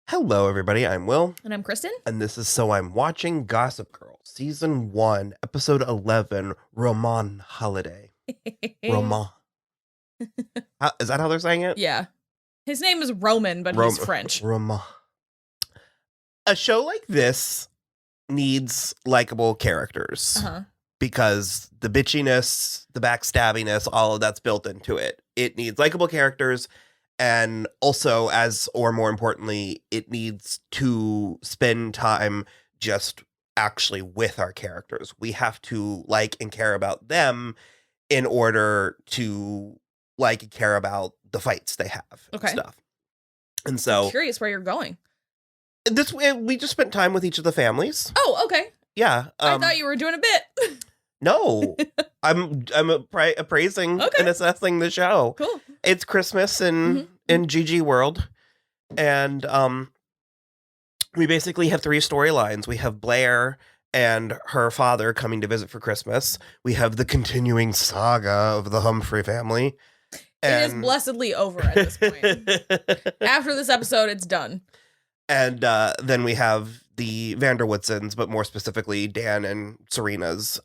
Hello, everybody. I'm Will. And I'm Kristen. And this is So I'm Watching Gossip Girl, Season 1, Episode 11, Roman Holiday. Roman. Is that how they're saying it? Yeah. His name is Roman, but he's French. Roman. A show like this needs likable characters. Uh-huh. Because the bitchiness, the backstabbiness, all of that's built into it. It needs likable characters. And also, more importantly, it needs to spend time just actually with our characters. We have to like and care about them in order to like and care about the fights they have and stuff. And so, I'm curious where you're going. We just spent time with each of the families. Oh, okay. Yeah. I thought you were doing a bit. No, I'm appraising and assessing the show. Cool. It's Christmas in GG World, and we basically have three storylines. We have Blair and her father coming to visit for Christmas. We have the continuing saga of the Humphrey family. It is blessedly over at this point. After this episode, it's done. And then we have the Vanderwoodsons, but more specifically Dan and Serena's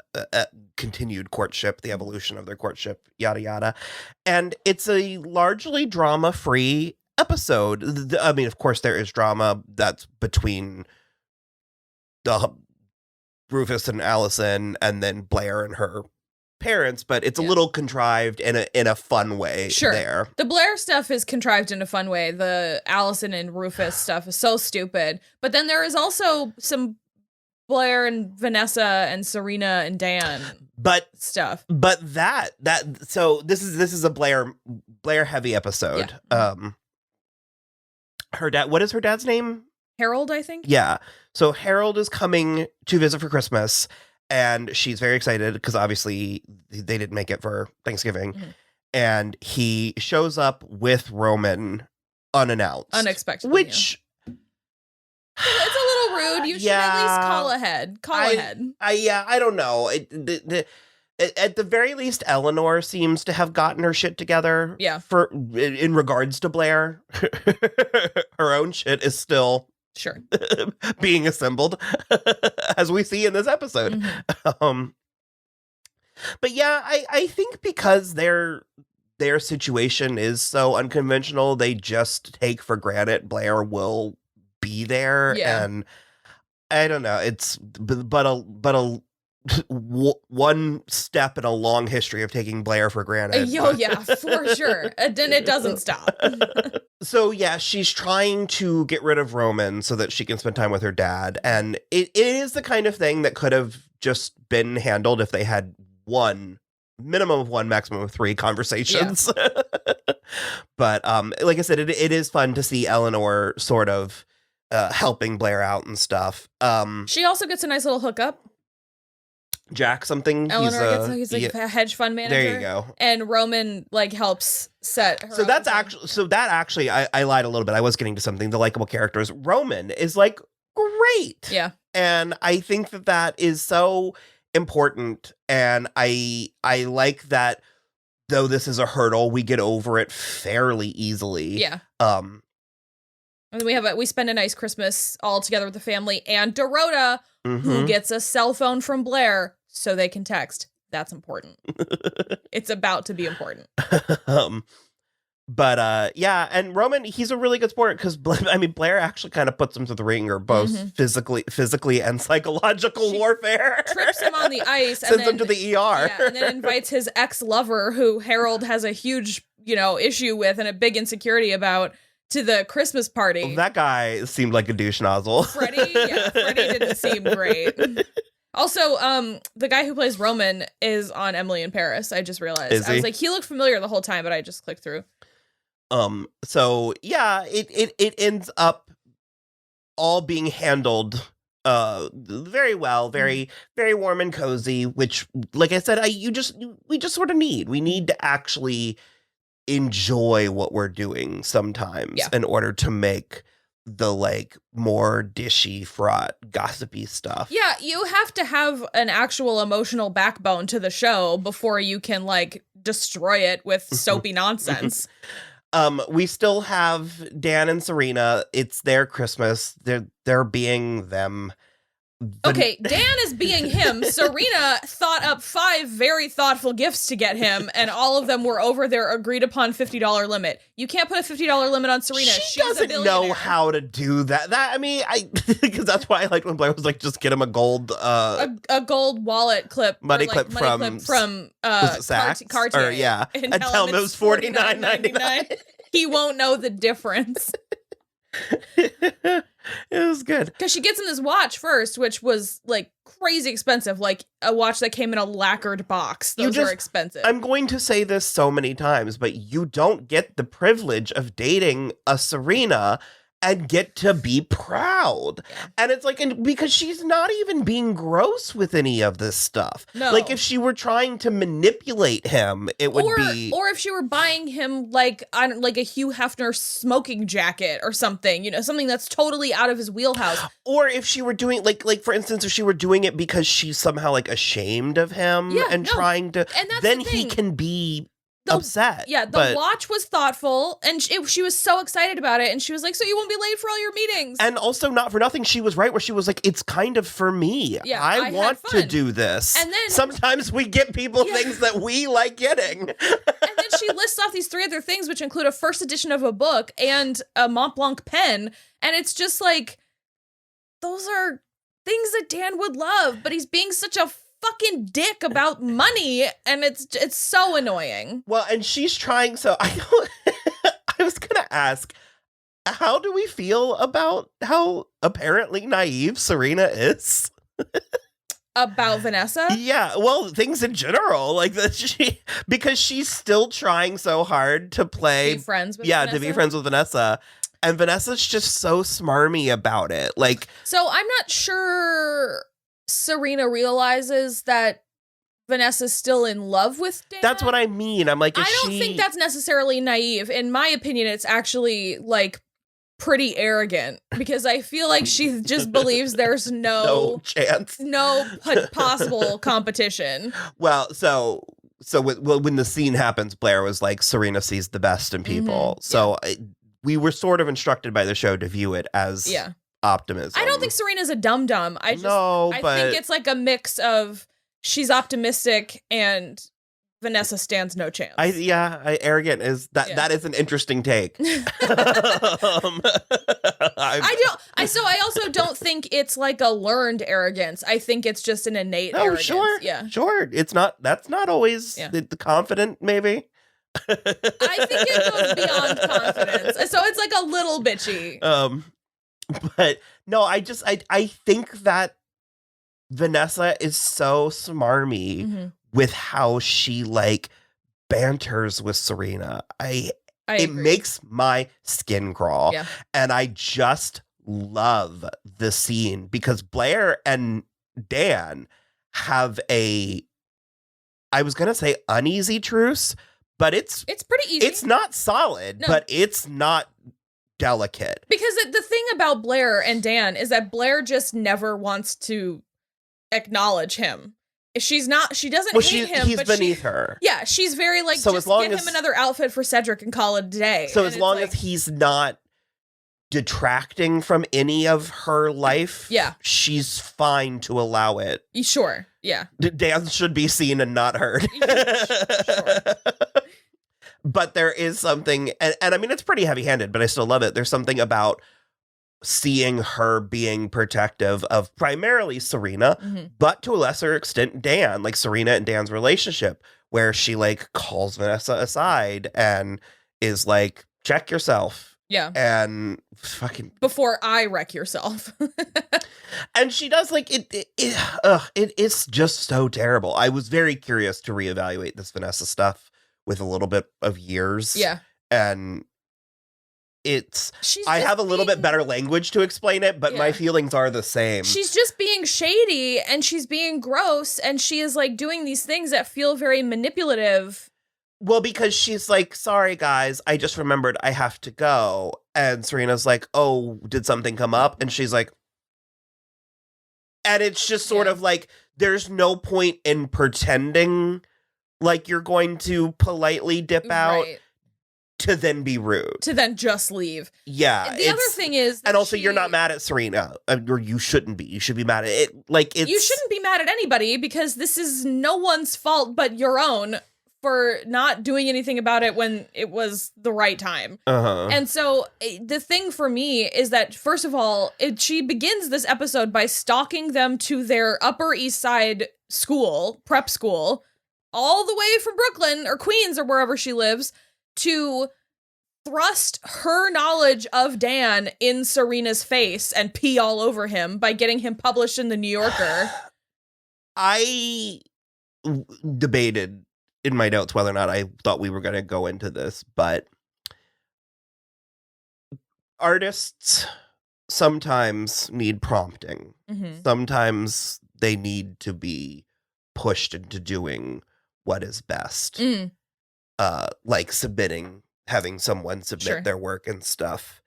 continued courtship, the evolution of their courtship, yada yada. And it's a largely drama-free episode. I mean, of course, there is drama that's between Rufus and Allison, and then Blair and her parents, but it's a little contrived in a fun way. Sure. There. The Blair stuff is contrived in a fun way. The Allison and Rufus stuff is so stupid. But then there is also some Blair and Vanessa and Serena and Dan stuff. But so this is a Blair heavy episode. Yeah. Her dad, what is her dad's name? Harold, I think. Yeah. So Harold is coming to visit for Christmas. And she's very excited because obviously they didn't make it for Thanksgiving. Mm-hmm. And he shows up with Roman unannounced. Unexpectedly. Which... Yeah. It's a little rude. You should at least call ahead. I don't know. At the very least, Eleanor seems to have gotten her shit together. Yeah. In regards to Blair. Her own shit is still... Sure. being assembled, as we see in this episode. Mm-hmm. But yeah, I think because their situation is so unconventional, they just take for granted Blair will be there. Yeah. And I don't know. It's one step in a long history of taking Blair for granted. Yeah, for sure. And then it doesn't stop. So yeah, she's trying to get rid of Roman so that she can spend time with her dad. And it is the kind of thing that could have just been handled if they had minimum of one, maximum of 3 conversations. Yeah. But like I said, it is fun to see Eleanor sort of helping Blair out and stuff. She also gets a nice little hookup. Jack something. Eleanor he's like a hedge fund manager. There you go. And Roman helps set her So that actually I lied a little bit. I was getting to something. The likable characters. Roman is great. Yeah. And I think that is so important. And I like that, though this is a hurdle, we get over it fairly easily. Yeah. And we spend a nice Christmas all together with the family and Dorota, who gets a cell phone from Blair so they can text. That's important. It's about to be important. But yeah, and Roman, he's a really good sport because Blair actually kind of puts him to the ringer, both physically and psychological warfare. Trips him on the ice, sends him to the ER, and then invites his ex-lover, who Harold has a huge, issue with and a big insecurity about, to the Christmas party. Well, that guy seemed like a douche nozzle. Freddie didn't seem great. Also, the guy who plays Roman is on Emily in Paris. I just realized. I was like, he looked familiar the whole time, but I just clicked through. So yeah, it ends up all being handled very well, very, very warm and cozy, which, like I said, we just sort of need. We need to actually enjoy what we're doing sometimes in order to make the more dishy, fraught, gossipy stuff. Yeah, you have to have an actual emotional backbone to the show before you can destroy it with soapy nonsense. We still have Dan and Serena. It's their Christmas. They're being them. Okay, Dan is being him. Serena thought up 5 very thoughtful gifts to get him, and all of them were over their agreed upon $50 limit. You can't put a $50 limit on Serena. She doesn't know how to do that. Because that's why I liked when Blair was like, just get him a gold a gold wallet clip, money clip from Cartier. Yeah, and tell him it was $49.99. He won't know the difference. It was good. Because she gets him this watch first, which was like crazy expensive, like a watch that came in a lacquered box. Those are expensive. I'm going to say this so many times, but you don't get the privilege of dating a Serena and get to be proud. Yeah. And it's like, because she's not even being gross with any of this stuff. No. Like if she were trying to manipulate him, it would be. Or if she were buying him like a Hugh Hefner smoking jacket or something, something that's totally out of his wheelhouse. Or if she were doing like for instance, if she were doing it because she's somehow like ashamed of him trying to, and then he can be upset. Yeah, the watch was thoughtful, and she was so excited about it, and she was like, so you won't be late for all your meetings. And also, not for nothing, she was right where she was like, it's kind of for me. Yeah, I want to do this. And then sometimes we get people things that we like getting. And then she lists off these 3 other things, which include a first edition of a book and a Mont Blanc pen, and it's just like, those are things that Dan would love, but he's being such a fucking dick about money, and it's so annoying. Well, and she's trying, so I was gonna ask, how do we feel about how apparently naive Serena is? About Vanessa? Yeah, well, things in general, like that because she's still trying so hard to play be friends with Vanessa? To be friends with Vanessa. And Vanessa's just so smarmy about it. Like, so I'm not sure Serena realizes that Vanessa's still in love with Dan. That's what I mean. I'm like, I don't think that's necessarily naive. In my opinion, it's actually like pretty arrogant, because I feel like she just believes there's no chance, no possible competition. Well, so when the scene happens, Blair was like, Serena sees the best in people. Mm-hmm. So we were sort of instructed by the show to view it as optimism. I don't think Serena's a dum-dum. I think it's like a mix of she's optimistic and Vanessa stands no chance. Arrogant is that is an interesting take. I also don't think it's like a learned arrogance. I think it's just an innate arrogance. Sure. That's not always the confident, maybe. I think it goes beyond confidence. So it's like a little bitchy. But no, I think that Vanessa is so smarmy with how she like banters with Serena. It makes my skin crawl. Yeah. And I just love the scene because Blair and Dan have I was going to say uneasy truce, but it's pretty easy. It's not solid, but it's not delicate. Because the thing about Blair and Dan is that Blair just never wants to acknowledge him. She doesn't hate him. He's beneath her. Yeah, she's very like, so just get him another outfit for Cedric and call it a day. So as long as he's not detracting from any of her life, she's fine to allow it. Sure, yeah. Dan should be seen and not heard. Sure. But there is something, and I mean, it's pretty heavy-handed, but I still love it. There's something about seeing her being protective of primarily Serena, but to a lesser extent, Dan, like Serena and Dan's relationship, where she like calls Vanessa aside and is like, check yourself. Yeah. And fucking before I wreck yourself. And she does like it is just so terrible. I was very curious to reevaluate this Vanessa stuff with a little bit of years. Yeah. And I have a little bit better language to explain it, but my feelings are the same. She's just being shady and she's being gross and she is like doing these things that feel very manipulative. Well, because she's like, sorry, guys, I just remembered I have to go. And Serena's like, oh, did something come up? And she's like, and it's just sort of like, there's no point in pretending like you're going to politely dip out to then be rude. To then just leave. Yeah. The other thing is... And also, you're not mad at Serena. Or you shouldn't be. You should be mad at it. You shouldn't be mad at anybody because this is no one's fault but your own for not doing anything about it when it was the right time. And so the thing for me is that, first of all, she begins this episode by stalking them to their Upper East Side school, prep school, all the way from Brooklyn or Queens or wherever she lives, to thrust her knowledge of Dan in Serena's face and pee all over him by getting him published in the New Yorker. I debated in my notes whether or not I thought we were going to go into this, but artists sometimes need prompting. Sometimes they need to be pushed into doing what is best. Like having someone submit their work and stuff.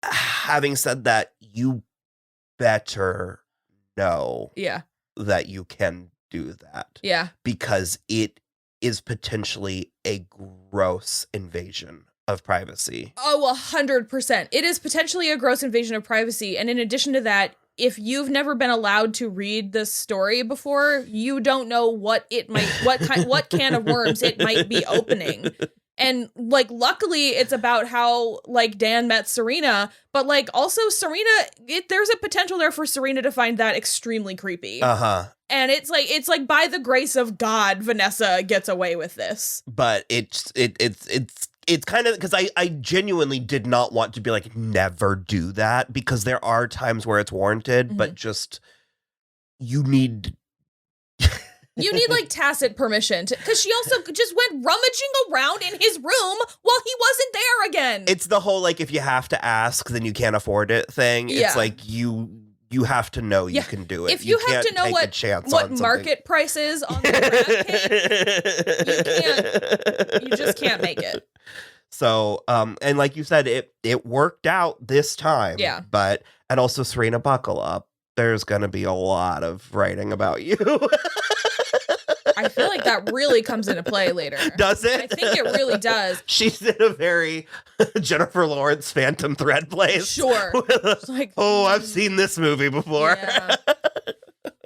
Having said that, you better know that you can do that. Because it is potentially a gross invasion of privacy. Oh, 100%. It is potentially a gross invasion of privacy. And in addition to that, if you've never been allowed to read this story before, you don't know what can of worms it might be opening. And like, luckily it's about how like Dan met Serena, but like also Serena, there's a potential there for Serena to find that extremely creepy. And it's like by the grace of God, Vanessa gets away with this. But it's kind of, because I genuinely did not want to be like, never do that, because there are times where it's warranted, but just you need like tacit permission, because she also just went rummaging around in his room while he wasn't there again. It's the whole like, if you have to ask, then you can't afford it thing. It's like you have to know you can do it. If you have to know what market price is on the cake, you just can't make it. So, and like you said, it worked out this time. Yeah. And also, Serena, buckle up. There's going to be a lot of writing about you. I feel like that really comes into play later. Does it? I think it really does. She's in a very Jennifer Lawrence Phantom Thread place. Sure. It's like, I've seen this movie before. Yeah.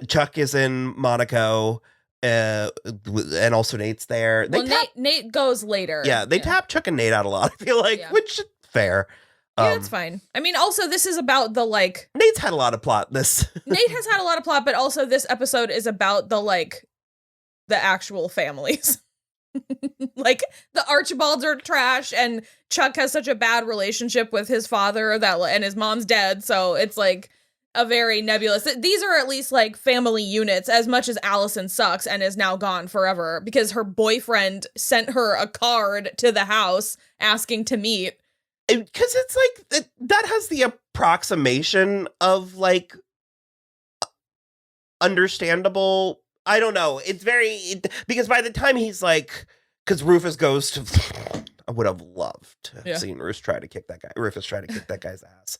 Chuck is in Monaco. And also Nate's there. Nate goes later. Yeah, they tap Chuck and Nate out a lot, I feel like, which is fair. Yeah, it's fine. I mean, also, this is about the, like... Nate's had a lot of plot, Nate has had a lot of plot, but also this episode is about the, like, the actual families. Like, the Archibalds are trash, and Chuck has such a bad relationship with his father and his mom's dead, so it's, like, a very nebulous... These are at least, like, family units, as much as Allison sucks and is now gone forever, because her boyfriend sent her a card to the house asking to meet. Because it's like, that has the approximation of, like, understandable. I don't know. It's because by the time he's like, because Rufus goes to, I would have loved to have seen Rufus try to kick that guy's ass.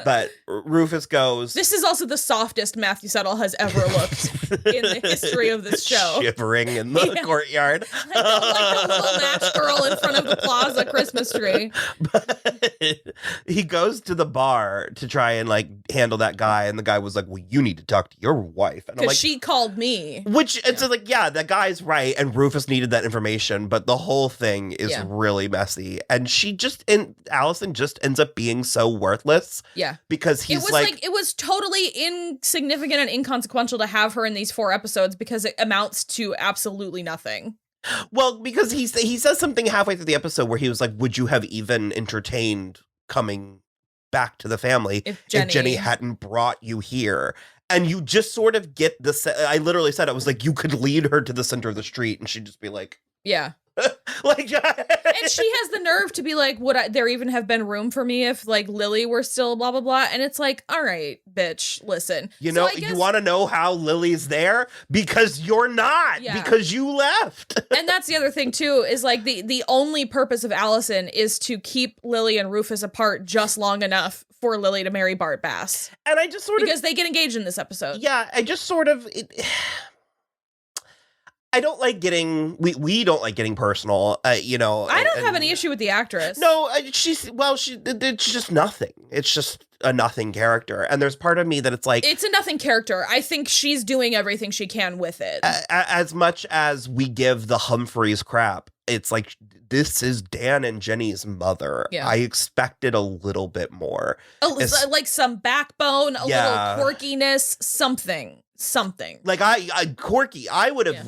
But Rufus goes. This is also the softest Matthew Settle has ever looked in the history of this show. Shivering in the courtyard. Like a little match girl in front of the Plaza Christmas tree. But he goes to the bar to try and like handle that guy. And the guy was like, well, you need to talk to your wife. And I'm like, she called me. Which, it's like, yeah, that guy's right. And Rufus needed that information. But the whole thing is really messy, and Allison just ends up being so worthless. Yeah, because it was totally insignificant and inconsequential to have her in these 4 episodes because it amounts to absolutely nothing. Well, because he says something halfway through the episode where he was like, "Would you have even entertained coming back to the family if Jenny hadn't brought you here?" And you just sort of get this. I literally said, I was like, you could lead her to the center of the street, and she'd just be like, "Yeah." Like, and she has the nerve to be like, would there even have been room for me if like Lily were still blah blah blah? And it's like, all right, bitch, listen, you want to know how Lily's there? Because you're not, because you left. And that's the other thing too, is like the only purpose of Allison is to keep Lily and Rufus apart just long enough for Lily to marry Bart Bass. And I just sort of, because they get engaged in this episode. Yeah, I just sort of I don't like getting we don't like getting personal. You know, I don't have any issue with the actress. No, she's it's just nothing. It's just a nothing character, and there's part of me that it's like it's a nothing character. I think she's doing everything she can with it. As much as we give the Humphreys crap, it's like this is Dan and Jenny's mother. Yeah. I expected a little bit more, like some backbone, a little quirkiness, something. Like I quirky. I would have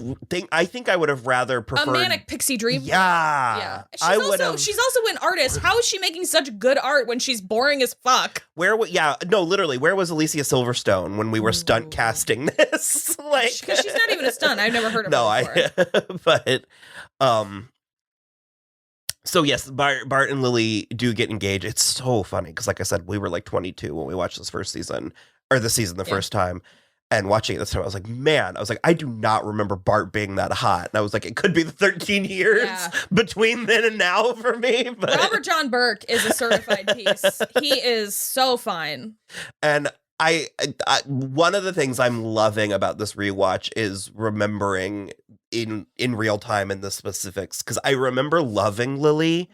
I think I would have rather preferred a manic pixie dream. Yeah. She's also an artist. How is she making such good art when she's boring as fuck? Literally, where was Alicia Silverstone when we were stunt casting this? Like, because she's not even a stunt. I've never heard of her before. But so yes, Bart and Lily do get engaged. It's so funny because, like I said, we were like 22 when we watched this first season, or the season first time. And watching it this time, I was like, I do not remember Bart being that hot. And I was like, it could be the 13 years between then and now for me. But Robert John Burke is a certified piece. He is so fine. And I one of the things I'm loving about this rewatch is remembering in real time in the specifics, because I remember loving Lily.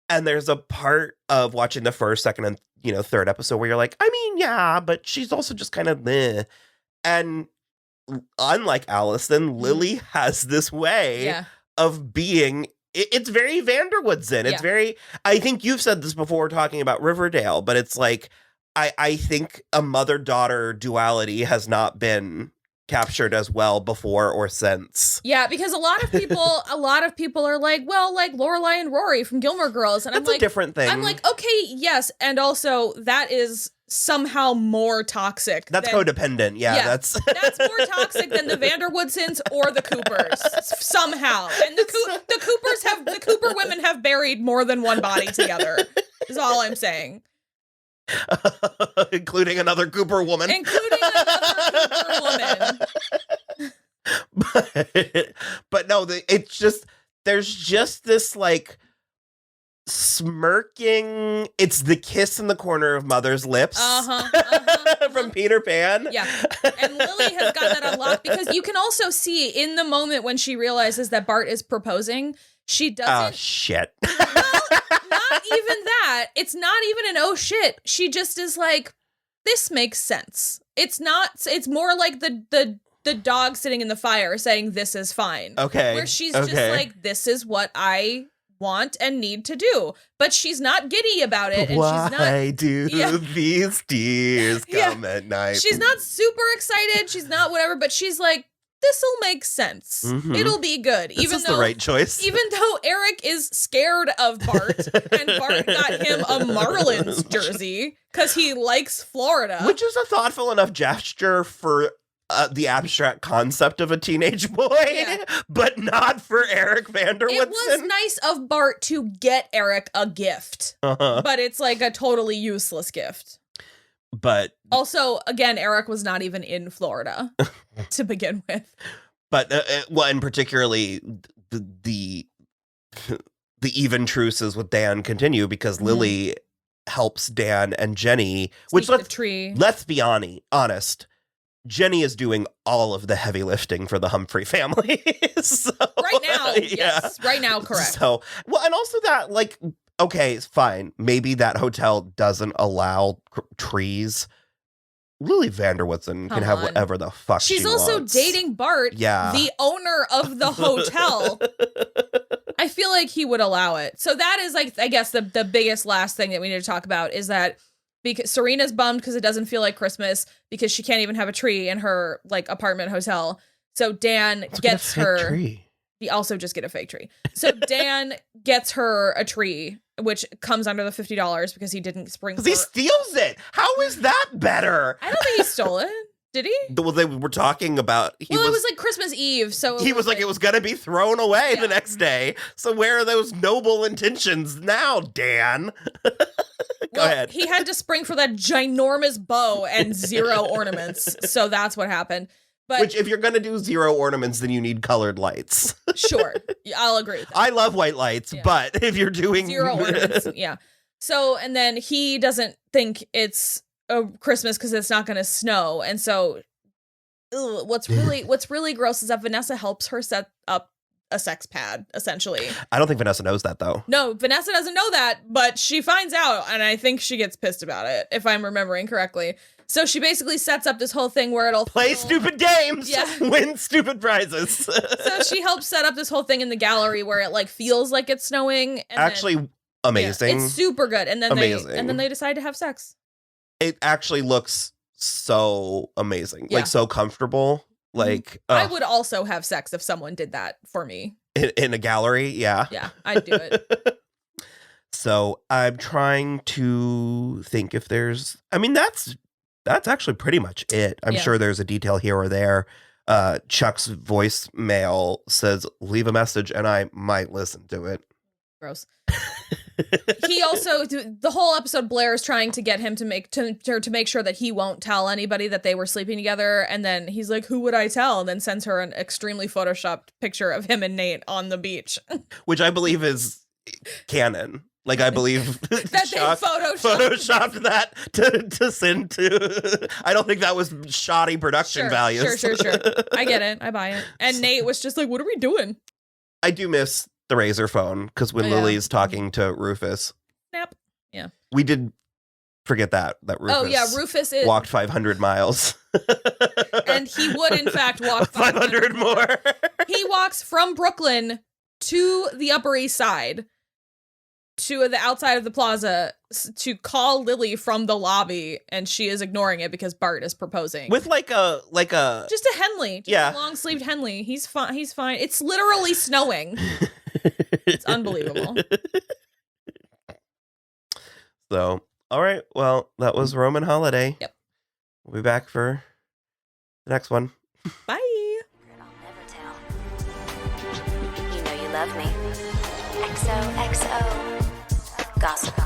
And there's a part of watching the first, second, and third episode where you're like, I mean, yeah, but she's also just kind of meh. And unlike Allison, Lily has this way of being, it's very Vanderwoodson. It's very, I think you've said this before talking about Riverdale, but it's like, I think a mother-daughter duality has not been captured as well before or since. Yeah, because a lot of people are like, well, like Lorelai and Rory from Gilmore Girls. And that's a different thing. I'm like, okay, yes. And also that is somehow more toxic. That's codependent. Yeah, that's more toxic than the Vanderwoodsons or the Coopers somehow. And the Cooper women have buried more than one body together. Is all I'm saying. Including another Cooper woman. But no, it's just, there's just this like smirking, it's the kiss in the corner of Mother's lips from Peter Pan. Yeah. And Lily has got that unlocked because you can also see in the moment when she realizes that Bart is proposing, she doesn't. Oh, shit. Well, not even that. It's not even an oh shit. She just is like, this makes sense. It's more like the dog sitting in the fire saying this is fine. Okay. Where she's just like, this is what I want and need to do. But she's not giddy about it. And why do these tears come at night? She's not super excited. She's not whatever, but she's like, this'll make sense. Mm-hmm. It'll be good. This is the right choice. Even though Eric is scared of Bart, and Bart got him a Marlins jersey because he likes Florida. Which is a thoughtful enough gesture for the abstract concept of a teenage boy, but not for Eric Vanderwoodson. It was nice of Bart to get Eric a gift, but it's like a totally useless gift. But also, again, Eric was not even in Florida to begin with. But and particularly the even truces with Dan continue because Lily helps Dan and Jenny. Which let's be honest, Jenny is doing all of the heavy lifting for the Humphrey family. So, right now, yes, right now, correct. So and also that like. Okay, fine. Maybe that hotel doesn't allow trees. Lily Vanderwoodson can have whatever the fuck she's she also wants. Dating Bart, the owner of the hotel. I feel like he would allow it. So that is like, I guess the biggest last thing that we need to talk about is that because Serena's bummed because it doesn't feel like Christmas because she can't even have a tree in her like apartment hotel. So Dan gets her. Tree. He also just get a fake tree. So Dan gets her a tree, which comes under the $50 because he didn't sprinkle. Because he steals it. How is that better? I don't think he stole it. Did he? Well, they were talking about. It was like Christmas Eve, so he was like it was gonna be thrown away the next day. So where are those noble intentions now, Dan? Go ahead. He had to spring for that ginormous bow and 0 ornaments, so that's what happened. But, which, if you're going to do 0 ornaments, then you need colored lights. Sure. I'll agree with that. I love white lights, but if you're doing 0 ornaments, So, and then he doesn't think it's a Christmas because it's not going to snow. And so what's really gross is that Vanessa helps her set up a sex pad, essentially. I don't think Vanessa knows that, though. No, Vanessa doesn't know that, but she finds out, and I think she gets pissed about it, if I'm remembering correctly. So she basically sets up this whole thing where it'll play stupid games, yeah. win stupid prizes. So she helps set up this whole thing in the gallery where it like feels like it's snowing. And actually, then, amazing. Yeah, it's super good. And then they decide to have sex. It actually looks so amazing, Yeah. like so comfortable. Like I would also have sex if someone did that for me in a gallery. Yeah, I'd do it. So I'm trying to think if there's. I mean, that's actually pretty much it. I'm sure there's a detail here or there. Chuck's voicemail says, "Leave a message," and I might listen to it. Gross. He also, the whole episode, Blair is trying to get him to make sure that he won't tell anybody that they were sleeping together. And then he's like, who would I tell? And then sends her an extremely photoshopped picture of him and Nate on the beach. Which I believe is canon. Like, I believe that they photoshopped that to send to. I don't think that was shoddy production values. Sure. I get it. I buy it. And Nate was just like, what are we doing? I do miss the Razor phone, because when Lily's talking to Rufus. Snap. Yeah. We did forget that Rufus. Rufus walked 500 miles. And he would, in fact, walk 500 more. He walks from Brooklyn to the Upper East Side, to the outside of the plaza, to call Lily from the lobby, and she is ignoring it because Bart is proposing with like a just a Henley, a long sleeved Henley. He's fine. It's literally snowing. It's unbelievable. So, all right. Well, that was Roman Holiday. Yep. We'll be back for the next one. Bye. I'll never tell. You know you love me. XOXO. Gossip.